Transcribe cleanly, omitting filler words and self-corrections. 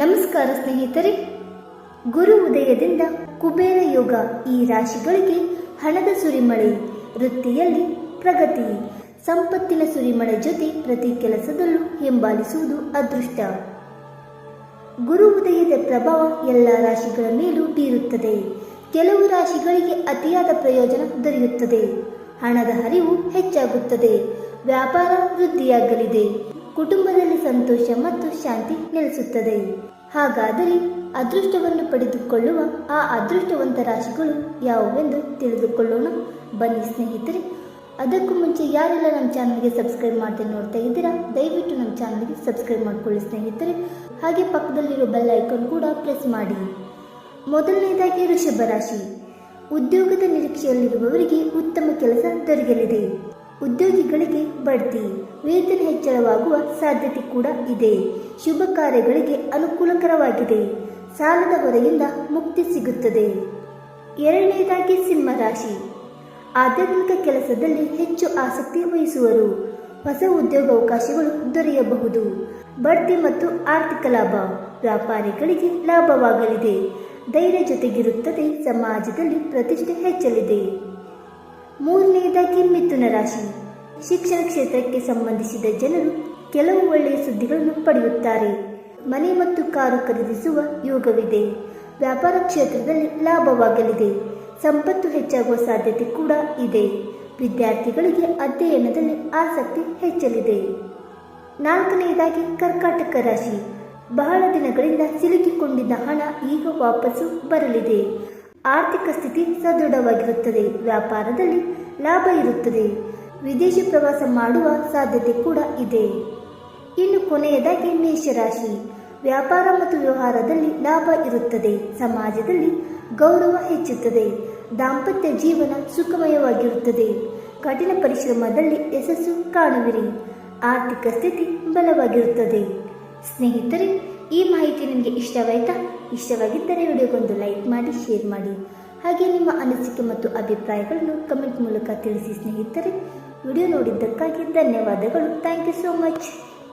ನಮಸ್ಕಾರ ಸ್ನೇಹಿತರೆ. ಗುರು ಉದಯದಿಂದ ಕುಬೇರ ಯೋಗ ಈ ರಾಶಿಗಳಿಗೆ ಹಣದ ಸುರಿಮಳೆ, ವೃತ್ತಿಯಲ್ಲಿ ಪ್ರಗತಿ, ಸಂಪತ್ತಿನ ಸುರಿಮಳೆ ಜೊತೆ ಪ್ರತಿ ಕೆಲಸದಲ್ಲೂ ಹಿಂಬಾಲಿಸುವುದು ಅದೃಷ್ಟ. ಗುರು ಉದಯದ ಪ್ರಭಾವ ಎಲ್ಲ ರಾಶಿಗಳ ಮೇಲೂ ಬೀರುತ್ತದೆ. ಕೆಲವು ರಾಶಿಗಳಿಗೆ ಅತಿಯಾದ ಪ್ರಯೋಜನ ದೊರೆಯುತ್ತದೆ. ಹಣದ ಹರಿವು ಹೆಚ್ಚಾಗುತ್ತದೆ. ವ್ಯಾಪಾರ ವೃದ್ಧಿಯಾಗಲಿದೆ. ಕುಟುಂಬದಲ್ಲಿ ಸಂತೋಷ ಮತ್ತು ಶಾಂತಿ ನೆಲೆಸುತ್ತದೆ. ಹಾಗಾದರೆ ಅದೃಷ್ಟವನ್ನು ಪಡೆದುಕೊಳ್ಳುವ ಆ ಅದೃಷ್ಟವಂತ ರಾಶಿಗಳು ಯಾವುವೆಂದು ತಿಳಿದುಕೊಳ್ಳೋಣ ಬನ್ನಿ ಸ್ನೇಹಿತರೆ. ಅದಕ್ಕೂ ಮುಂಚೆ ಯಾರೆಲ್ಲ ನಮ್ಮ ಚಾನಲ್ಗೆ ಸಬ್ಸ್ಕ್ರೈಬ್ ಮಾಡದೆ ನೋಡ್ತಾ ಇದ್ದೀರಾ, ದಯವಿಟ್ಟು ನಮ್ಮ ಚಾನಲ್ಗೆ ಸಬ್ಸ್ಕ್ರೈಬ್ ಮಾಡಿಕೊಳ್ಳಿ ಸ್ನೇಹಿತರೆ. ಹಾಗೆ ಪಕ್ಕದಲ್ಲಿರೋ ಬೆಲ್ ಐಕಾನ್ ಕೂಡ ಪ್ರೆಸ್ ಮಾಡಿ. ಮೊದಲನೇದಾಗಿ ವೃಷಭ ರಾಶಿ. ಉದ್ಯೋಗದ ನಿರೀಕ್ಷೆಯಲ್ಲಿರುವವರಿಗೆ ಉತ್ತಮ ಕೆಲಸ ದೊರೆಯಲಿದೆ. ಉದ್ಯೋಗಿಗಳಿಗೆ ಬಡ್ತಿ, ವೇತನ ಹೆಚ್ಚಳವಾಗುವ ಸಾಧ್ಯತೆ ಕೂಡ ಇದೆ. ಶುಭ ಕಾರ್ಯಗಳಿಗೆ ಅನುಕೂಲಕರವಾಗಿದೆ. ಸಾಲದ ಹೊರೆಯಿಂದ ಮುಕ್ತಿ ಸಿಗುತ್ತದೆ. ಎರಡನೇದಾಗಿ ಸಿಂಹ ರಾಶಿ. ಆಧ್ಯಾತ್ಮಿಕ ಕೆಲಸದಲ್ಲಿ ಹೆಚ್ಚು ಆಸಕ್ತಿ ವಹಿಸುವರು. ಹೊಸ ಉದ್ಯೋಗಾವಕಾಶಗಳು ದೊರೆಯಬಹುದು. ಬಡ್ತಿ ಮತ್ತು ಆರ್ಥಿಕ ಲಾಭ, ವ್ಯಾಪಾರಿಗಳಿಗೆ ಲಾಭವಾಗಲಿದೆ. ಧೈರ್ಯ ಜೊತೆಗಿರುತ್ತದೆ. ಸಮಾಜದಲ್ಲಿ ಪ್ರತಿಷ್ಠೆ ಹೆಚ್ಚಲಿದೆ. ಮೂರನೆಯದಾಗಿ ಮಿಥುನ ರಾಶಿ. ಶಿಕ್ಷಣ ಕ್ಷೇತ್ರಕ್ಕೆ ಸಂಬಂಧಿಸಿದ ಜನರು ಕೆಲವು ಒಳ್ಳೆಯ ಸುದ್ದಿಗಳನ್ನು ಪಡೆಯುತ್ತಾರೆ. ಮನೆ ಮತ್ತು ಕಾರು ಖರೀದಿಸುವ ಯೋಗವಿದೆ. ವ್ಯಾಪಾರ ಕ್ಷೇತ್ರದಲ್ಲಿ ಲಾಭವಾಗಲಿದೆ. ಸಂಪತ್ತು ಹೆಚ್ಚಾಗುವ ಸಾಧ್ಯತೆ ಕೂಡ ಇದೆ. ವಿದ್ಯಾರ್ಥಿಗಳಿಗೆ ಅಧ್ಯಯನದಲ್ಲಿ ಆಸಕ್ತಿ ಹೆಚ್ಚಲಿದೆ. ನಾಲ್ಕನೆಯದಾಗಿ ಕರ್ಕಾಟಕ ರಾಶಿ. ಬಹಳ ದಿನಗಳಿಂದ ಸಿಲುಕಿಕೊಂಡಿದ್ದ ಹಣ ಈಗ ವಾಪಸ್ಸು ಬರಲಿದೆ. ಆರ್ಥಿಕ ಸ್ಥಿತಿ ಸದೃಢವಾಗಿರುತ್ತದೆ. ವ್ಯಾಪಾರದಲ್ಲಿ ಲಾಭ ಇರುತ್ತದೆ. ವಿದೇಶಿ ಪ್ರವಾಸ ಮಾಡುವ ಸಾಧ್ಯತೆ ಕೂಡ ಇದೆ. ಇನ್ನು ಕೊನೆಯದಾಗಿ ಮೇಷರಾಶಿ. ವ್ಯಾಪಾರ ಮತ್ತು ವ್ಯವಹಾರದಲ್ಲಿ ಲಾಭ ಇರುತ್ತದೆ. ಸಮಾಜದಲ್ಲಿ ಗೌರವ ಹೆಚ್ಚುತ್ತದೆ. ದಾಂಪತ್ಯ ಜೀವನ ಸುಖಮಯವಾಗಿರುತ್ತದೆ. ಕಠಿಣ ಪರಿಶ್ರಮದಲ್ಲಿ ಯಶಸ್ಸು ಕಾಣುವಿರಿ. ಆರ್ಥಿಕ ಸ್ಥಿತಿ ಬಲವಾಗಿರುತ್ತದೆ. ಸ್ನೇಹಿತರೆ, ಈ ಮಾಹಿತಿ ನಿಮಗೆ ಇಷ್ಟವಾಯಿತಾ? ಇಷ್ಟವಾಗಿದ್ದರೆ ವಿಡಿಯೋಗೊಂದು ಲೈಕ್ ಮಾಡಿ, ಶೇರ್ ಮಾಡಿ. ಹಾಗೆ ನಿಮ್ಮ ಅನಿಸಿಕೆ ಮತ್ತು ಅಭಿಪ್ರಾಯಗಳನ್ನು ಕಮೆಂಟ್ ಮೂಲಕ ತಿಳಿಸಿ ಸ್ನೇಹಿತರೆ. ವಿಡಿಯೋ ನೋಡಿದ್ದಕ್ಕಾಗಿ ಧನ್ಯವಾದಗಳು. Thank you so much.